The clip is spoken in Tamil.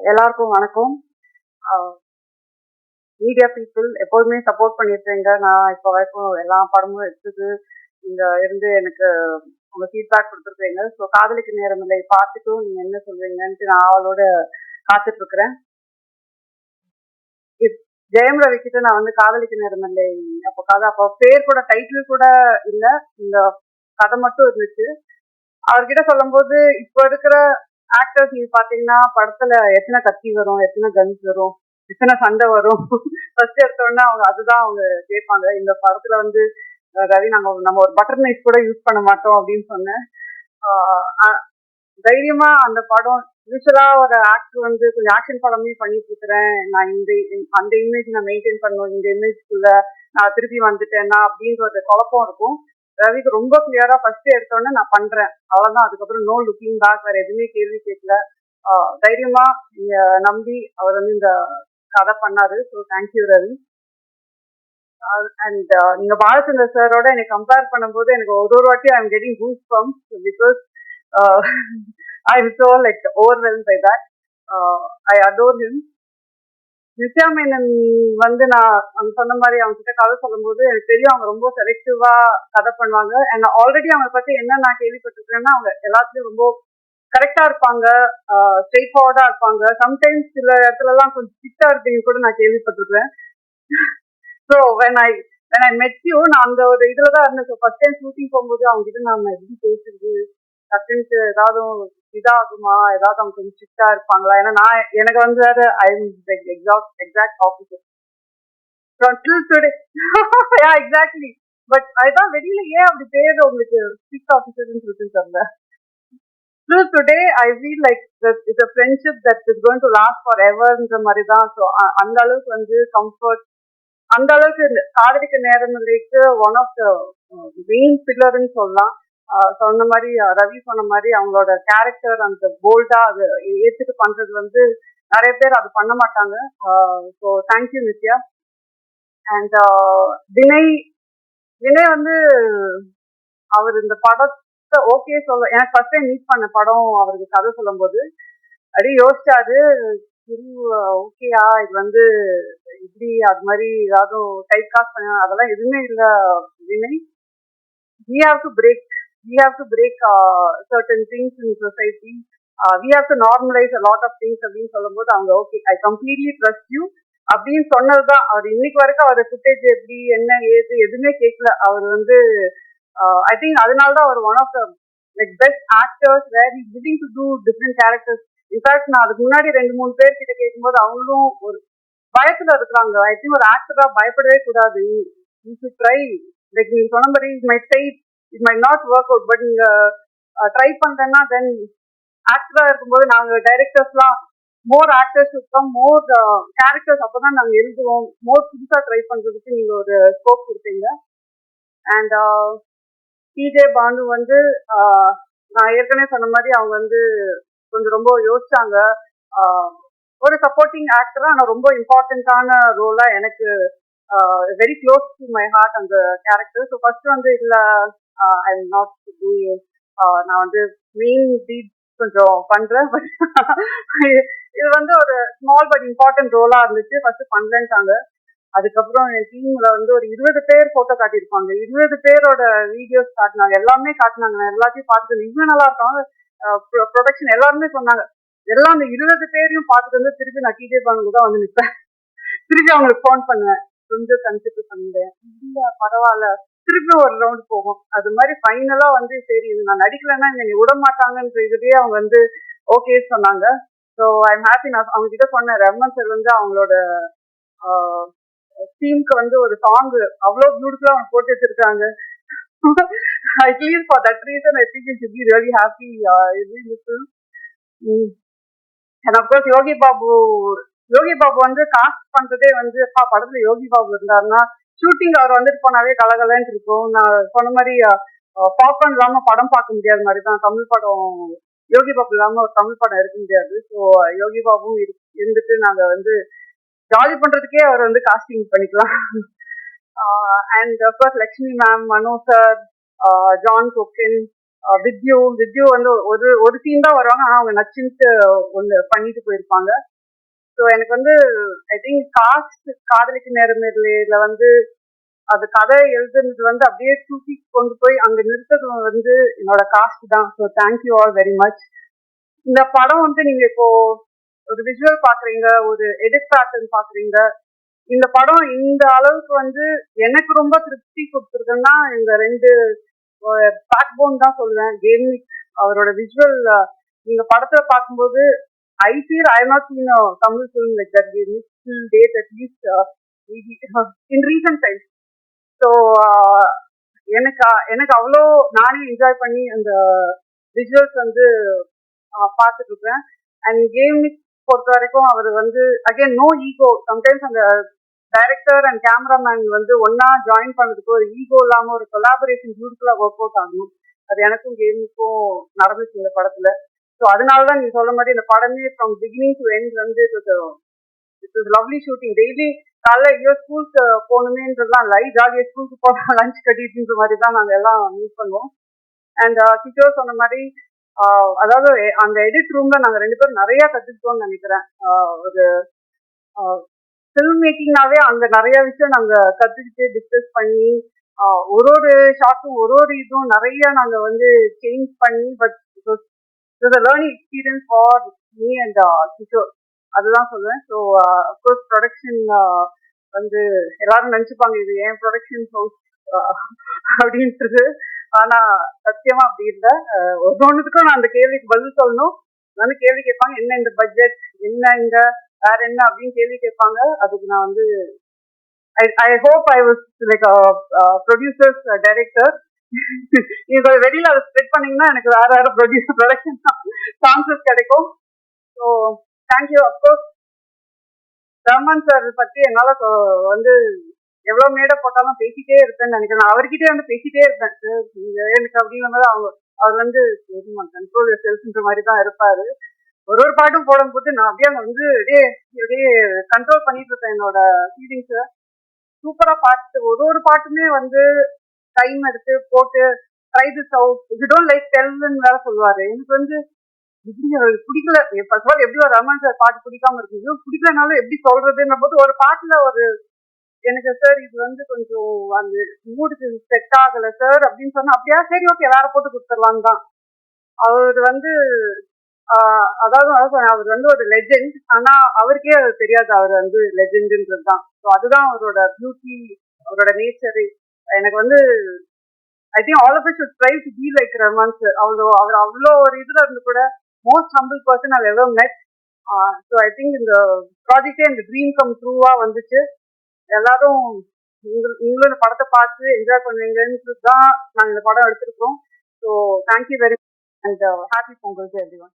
எல்லாருக்கும் வணக்கம். மீடியா பீப்புள் எப்போதுமே சப்போர்ட் பண்ணியிருக்கீங்க. நான் இப்போ வரைக்கும் எல்லா படமும் எடுத்தது இங்க இருந்து எனக்கு உங்க ஃபீட்பேக் கொடுத்துருக்கீங்க. ஸோ காதலிக்கு நேரமில்லை பார்த்துட்டும் நீங்க என்ன சொல்றீங்கன்ட்டு நான் அவளோட காத்துட்டு இருக்கிறேன். ஜெயம் ரவி கிட்ட நான் வந்து காதலிக்கு நேரமில்லை அப்போ கதை அப்போ பேர் கூட டைட்டில் கூட இல்லை, இந்த கதை மட்டும் இருந்துச்சு. அவர்கிட்ட சொல்லும் போது இப்போ இருக்கிற ஆக்டர்ஸ் நீங்க பாத்தீங்கன்னா படத்துல எத்தனை கத்தி வரும், எத்தனை கன்ஸ் வரும், எத்தனை சண்டை வரும், ஃபர்ஸ்ட் எடுத்தோடனே அவங்க அதுதான் அவங்க கேட்பாங்க. இந்த படத்துல வந்து ரவி நம்ம ஒரு பட்டர் நைஃப் கூட யூஸ் பண்ண மாட்டோம் அப்படின்னு சொன்னேன். தைரியமா அந்த படம் யூஸ்வலா ஒரு ஆக்டர் வந்து கொஞ்சம் ஆக்ஷன் படமே பண்ணிட்டு இருக்கிறேன், நான் அந்த இமேஜ் நான் மெயின்டைன் பண்ணுவேன், இந்த இமேஜ்க்குள்ள நான் திருப்பி வந்துட்டேன்னா அப்படின்ற ஒரு குழப்பம் இருக்கும். ரவிக்கு ரொம்ப கிளியரா ஃபர்ஸ்ட் எடுத்தோடனே நான் பண்றேன் அவ்வளவுதான், அதுக்கப்புறம் நோ லுக்கிங் பேக், வேற எதுவுமே கேள்வி கேட்கல. தைரியமா நீங்க நம்பி அவர் வந்து இந்த கதை பண்ணாரு. So thank you Ravi. அண்ட் நீங்க பாலச்சந்தர் சாரோட என்னை கம்பேர் பண்ணும்போது எனக்கு ஒரு வாட்டி I am getting goose bumps because I am so like overwhelm by that. I adore him. Nithya Menon வந்து நான் அவங்க சொன்ன மாதிரி அவங்க கிட்ட கதை சொல்லும் போது எனக்கு தெரியும் அவங்க ரொம்ப செலக்டிவா கதை பண்ணுவாங்க. அண்ட் ஆல்ரெடி அவங்க பத்தி என்ன நான் கேள்விப்பட்டிருக்கேன்னா அவங்க எல்லாத்துலயும் ரொம்ப கரெக்டா இருப்பாங்க, ஸ்ட்ரெயிட் ஃபார்வர்டா இருப்பாங்க. சம்டைம்ஸ் சில இடத்துல எல்லாம் கொஞ்சம் ஸ்ட்ரிக்டா இருப்பீங்க கூட நான் கேள்விப்பட்டிருக்கேன். ஸோ வென் ஐ மெட் யூ நான் அந்த ஒரு இதுலதான் இருந்தேன். ஸோ ஃபர்ஸ்ட் டைம் ஷூட்டிங் போகும்போது அவங்க கிட்ட நம்ம எப்படி பேசுறது, டக்குன்ட்டு ஏதாவது இதாகுமா, ஏதாவது அவங்க கொஞ்சம் ஸ்ட்ரிக்டா இருப்பாங்களா, ஏன்னா எனக்கு வந்து ஐ எக்ஸாக்ட் ஆப்போசிட் எக்ஸாக்ட்லி. பட் அதுதான் வெளியில ஏன் அப்படி பேர் உங்களுக்கு ஸ்ட்ரிக்ட் ஆஃபீஸர்னு சொல்லிட்டு தெரியல. Till today I feel like it's a friendship that is going to last foreverன்ற மாதிரி தான். ஸோ அந்த அளவுக்கு வந்து கம்ஃபர்ட், அந்த அளவுக்கு காதலிக்க நேரமில்லைக்கு ஒன் ஆஃப் த மெயின் பில்லர்னு சொல்லலாம். சொன்ன மாதிரி ரவி சொன்ன மாதிரி அவங்களோட கேரக்டர் அந்த போல்டா அது ஏற்றுட்டு பண்றது வந்து நிறைய பேர் அது பண்ண மாட்டாங்க. So thank you Nithya. And Vinay வந்து அவர் இந்த படத்தை ஓகே சொல்ல எனக்கு ஃபர்ஸ்ட் டைம் மீட் பண்ண படம் அவருக்கு கதை சொல்லும் போது அப்படியே யோசிச்சாரு, ஓகேயா இது வந்து இப்படி அது மாதிரி ஏதாவது டைப் காஸ்ட் பண்ண அதெல்லாம் எதுவுமே இல்லை Vinay. we have to break certain things in society. We have to normalize a lot of things அப்படின்னு சொல்லும் போது அவங்க okay I completely trust you அப்படின்னு சொன்னதுதான். அவர் இன்னைக்கு வரைக்கும் அவர் ஃபுட்டேஜ் எப்படி என்ன ஏது எதுவுமே கேட்கல. அவர் வந்து ஐ திங்க் அதனாலதான் அவர் one of the like best actors where is willing to do different characters. In fact நான் அதுக்கு முன்னாடி 2-3 பேர் கிட்ட கேட்கும்போது அவங்களும் ஒரு பயத்துல இருக்கிறாங்க. ஐ திங்க் ஒரு ஆக்டரா பயப்படவே கூடாது, யூ ஷுட் ட்ரை. லைக் நீங்க சொன்ன மாதிரி it might not work out, but நீங்க ட்ரை பண்றேன்னா தென் ஆக்டரா இருக்கும்போது நாங்க டைரக்டர்ஸ்லாம் மோர் ஆக்டர்ஸ் இருக்கும், மோர் கேரக்டர்ஸ் அப்பதான் நாங்க எழுதுவோம், மோர் புதுசா ட்ரை பண்றதுக்கு நீங்க ஒரு ஸ்கோப் கொடுத்தீங்க. அண்ட் டிஜே பானு வந்து நான் ஏற்கனவே சொன்ன மாதிரி அவங்க வந்து கொஞ்சம் ரொம்ப யோசிச்சாங்க. ஒரு சப்போர்ட்டிங் ஆக்டரா ஆனால் ரொம்ப இம்பார்ட்டன்டான ரோலா எனக்கு very close to my heart அந்த கேரக்டர். ஸோ ஃபர்ஸ்ட் வந்து இதுல ஐ எம் நாட் டூயிங், நான் வந்து மெயின் லீட் கொஞ்சம் பண்றேன். பட் இது வந்து ஒரு ஸ்மால் பட் இம்பார்ட்டன்ட் ரோலா இருந்துச்சு. ஃபர்ஸ்ட் பண்ணலன்ட்டாங்க. அதுக்கப்புறம் என் டீம்ல வந்து ஒரு 20 பேர் போட்டோ காட்டியிருப்பாங்க, 20 பேரோட வீடியோஸ் காட்டினாங்க, எல்லாமே காட்டினாங்க. நான் எல்லாத்தையும் பார்த்துட்டு இவ்வளவு நல்லா இருக்கும் ப்ரொடக்ஷன் எல்லாருமே சொன்னாங்க. எல்லாம் அந்த 20 பேரையும் பார்த்துட்டு வந்து திருப்பி நான் டிஜே பானுக்கு தான் வந்து நிற்பேன். திருப்பி அவங்களுக்கு ஃபோன் பண்ணுவேன், கொஞ்சம் கன்சிடர் பண்ணேன், இல்ல பரவாயில்ல, திருப்பி ஒரு ரவுண்ட் போகும். அது மாதிரி ஃபைனலா வந்து சரி இது நான் நடிக்கலைன்னா என்னை விட மாட்டாங்கன்ற இதுலயே அவங்க வந்து ஓகே சொன்னாங்க. So I am happy. நான் அவங்க கிட்ட சொன்னேன், ரமன் சார் வந்து அவங்களோட டீமுக்கு வந்து ஒரு சாங் அவ்வளவு பியூட்டிஃபுல்லா அவங்க போட்டு வச்சிருக்காங்க. At for that reason I think you should be really happy. And of course Yogi Babu வந்து காஸ்ட் பண்றதே வந்து படத்துல யோகி பாபு இருந்தாருன்னா ஷூட்டிங் அவர் வந்துட்டு போனாவே கலகலன்னு இருக்கும். நான் சொன்ன மாதிரி பாப்கார்ன் இல்லாம படம் பார்க்க முடியாத மாதிரி தான் தமிழ் படம், யோகி பாபு இல்லாம ஒரு தமிழ் படம் எடுக்க முடியாது. ஸோ யோகி பாபும் இருந்துட்டு நாங்க வந்து ஜாலி பண்றதுக்கே அவர் வந்து காஸ்டிங் பண்ணிக்கலாம். And of course Lakshmi ma'am, Mano sir, John Kokken, Vidyu வந்து ஒரு சீன் தான் வருவாங்க, ஆனா அவங்க நச்சுன்ட்டு ஒண்ணு பண்ணிட்டு போயிருப்பாங்க. ஸோ எனக்கு வந்து ஐ திங்க் காதலிக்கு நேரமில்லையில வந்து அது கதை எழுதுனது வந்து அப்படியே தூக்கி கொண்டு போய் அங்க நிறுத்தது வந்து என்னோட காஸ்ட் தான். So thank you all very much. இந்த படம் வந்து நீங்க இப்போ ஒரு விஷுவல் பாக்குறீங்க, ஒரு எடிட் பேட்டர்ன் பாக்குறீங்க. இந்த படம் இந்த அளவுக்கு வந்து எனக்கு ரொம்ப திருப்தி கொடுத்துருக்குன்னா இந்த 2 பேக் போன் தான் சொல்லுவேன். கேமிக் அவரோட விஷுவல் நீங்க படத்துல பார்க்கும்போது I feel I have not seen a Tamil film like that till date, at least in recent times. So எனக்கு அவ்வளோ நானே என்ஜாய் பண்ணி அந்த விஷுவல்ஸ் வந்து பார்த்துட்டு இருக்கேன். அண்ட் கேமிக் பொறுத்த வரைக்கும் அவர் வந்து அகைன் நோ ஈகோ. சம்டைம்ஸ் அந்த டைரக்டர் அண்ட் கேமராமேன் வந்து ஒன்னா ஜாயின் பண்ணதுக்கு ஒரு ஈகோ இல்லாம ஒரு கொலாபரேஷன் பியூட்டிஃபுல்லா ஒர்க் அவுட் ஆகணும். அது எனக்கும் கேமுக்கும் நடந்துச்சு இந்த படத்துல. ஸோ அதனாலதான் நீங்க சொல்ற மாதிரி இந்த படமே ஃப்ரம் பிகினிங் டு எண்ட் வந்து it was lovely shooting. Daily காலைல ஐயோ ஸ்கூலுக்கு போகணுமேன்றதுலாம் இல்லை, ஜாலியாக ஸ்கூலுக்கு போனா லஞ்ச் கட்டிட்டுன்ற மாதிரி தான் நாங்கள் எல்லாம் யூஸ் பண்ணுவோம். அண்ட் கிஷோர் சொன்ன மாதிரி அதாவது அந்த எடிட் ரூம்ல நாங்கள் 2 பேரும் நிறைய கற்றுக்கிட்டோம்னு நினைக்கிறேன். ஒரு ஃபில்ம் மேக்கிங்னாவே அங்கே நிறைய விஷயம் நாங்கள் கற்றுக்கிட்டு டிஸ்கஸ் பண்ணி ஒரு ஷார்ட்டும் ஒரு இதுவும் நிறைய நாங்கள் வந்து சேஞ்ச் பண்ணி, but it was learning experience for me and Kishore. அதுதான் சொல்லுவேன். ஸோ அப்கோர்ஸ் ப்ரொடக்ஷன் வந்து எல்லாரும் நினைச்சுப்பாங்க இது ஏன் ப்ரொடக்ஷன் ஹவுஸ் அப்படின்றது. ஆனா சத்தியமா அப்படி இல்லை. ஒவ்வொன்றுக்கும் நான் அந்த கேள்விக்கு பதில் சொல்லணும். வந்து கேள்வி கேட்பாங்க, என்ன இந்த பட்ஜெட், என்ன இங்க வேற என்ன அப்படின்னு கேள்வி கேட்பாங்க. அதுக்கு நான் வந்து I hope I was like producers director. நீங்க வெளியில அதை ஸ்ப்ரெட் பண்ணீங்கன்னா எனக்கு வேற ப்ரொடியூசர் ப்ரொடக்ஷன் சான்சஸ் கிடைக்கும். So thank you. Of course Rahman sir பற்றி என்னால் வந்து எவ்வளோ மேடை போட்டாலும் பேசிட்டே இருப்பேன்னு நினைக்கிறேன். நான் அவர்கிட்டே வந்து பேசிட்டே இருப்பேன். எனக்கு அப்படிங்கிற மாதிரி அவர் வந்து கண்ட்ரோல் செல்ஃப்ன்ற மாதிரி தான் இருப்பாரு. ஒரு பாட்டும் போடும்போது நான் அப்படியே அங்கே வந்து அப்படியே கண்ட்ரோல் பண்ணிட்டு இருப்பேன் என்னோட ஃபீலிங்ஸை. சூப்பராக பாட்டு ஒரு பாட்டுமே வந்து டைம் எடுத்து போட்டு try this out, if you don't like டெல்ன்னு வேற சொல்லுவாரு. எனக்கு வந்து பிடிக்கல. ஃபர்ஸ்ட் ஆல் எப்படி ஒரு ரஹ்மான் சார் பாட்டு பிடிக்காம இருக்குது, பிடிக்கலனாலும் எப்படி சொல்றதுன்ற போது ஒரு பாட்டுல ஒரு எனக்கு சார் இது வந்து கொஞ்சம் அந்த மூடுக்கு செட் ஆகல சார் அப்படின்னு சொன்னா அப்படியா சரி ஓகே வேற போட்டு கொடுத்துடலான்னு தான். அவர் வந்து அதாவது அவர் வந்து ஒரு லெஜெண்ட். ஆனா அவருக்கே அது தெரியாது அவர் வந்து லெஜெண்ட்ன்றது தான். ஸோ அதுதான் அவரோட பியூட்டி, அவரோட நேச்சரு. எனக்கு வந்து I think all of us should try to be like Rahman sir. அவர் அவ்வளோ ஒரு இதுல இருந்து கூட most humble person I've ever met. So I think இந்த ப்ராஜெக்டே இந்த ட்ரீம் கம் ட்ரூவா வந்துச்சு. எல்லாரும் நீங்களும் இந்த படத்தை பார்த்து என்ஜாய் பண்ணுவீங்கன்னு தான் நாங்கள் இந்த படம் எடுத்திருக்கோம். So thank you very much and happy Pongal to everyone.